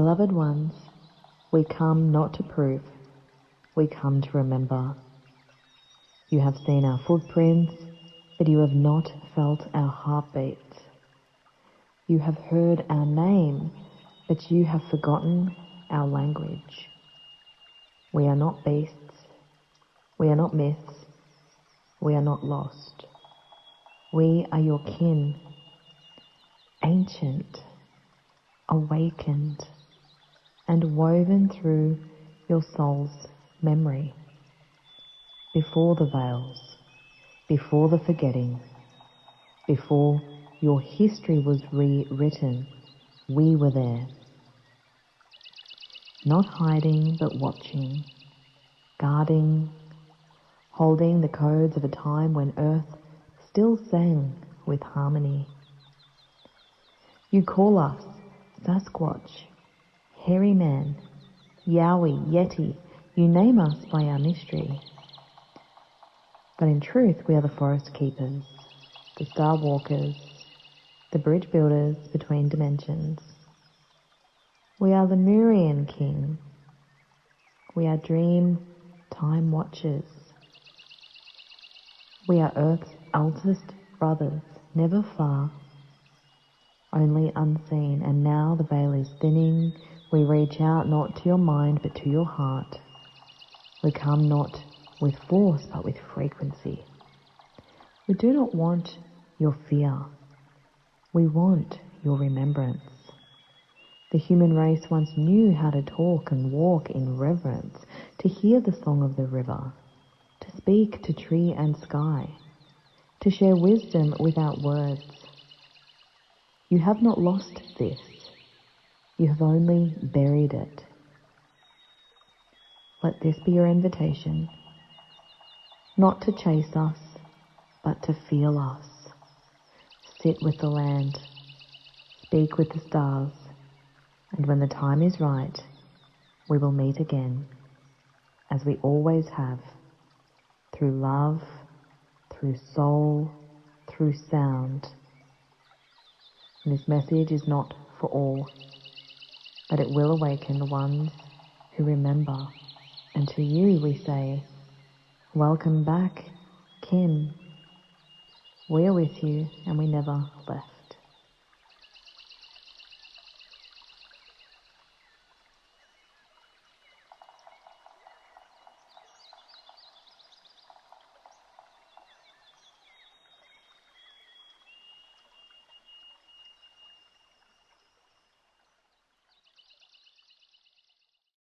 Beloved ones, we come not to prove, we come to remember. You have seen our footprints, but you have not felt our heartbeats. You have heard our name, but you have forgotten our language. We are not beasts, we are not myths, we are not lost. We are your kin, ancient, awakened, and woven through your soul's memory. Before the veils, before the forgetting, before your history was rewritten, we were there. Not hiding, but watching, guarding, holding the codes of a time when Earth still sang with harmony. You call us Sasquatch, hairy man, Yowie, Yeti, you name us by our mystery. But in truth, we are the forest keepers, the star walkers, the bridge builders between dimensions. We are the Lemurian king. We are dream time watchers. We are Earth's eldest brothers, never far, only unseen, and now the veil is thinning. We reach out not to your mind but to your heart. We come not with force but with frequency. We do not want your fear. We want your remembrance. The human race once knew how to talk and walk in reverence, to hear the song of the river, to speak to tree and sky, to share wisdom without words. You have not lost this. You have only buried it. Let this be your invitation, not to chase us, but to feel us. Sit with the land, speak with the stars, and when the time is right, we will meet again, as we always have, through love, through soul, through sound. And this message is not for all, but it will awaken the ones who remember. And to you we say, welcome back, kin. We are with you and we never left.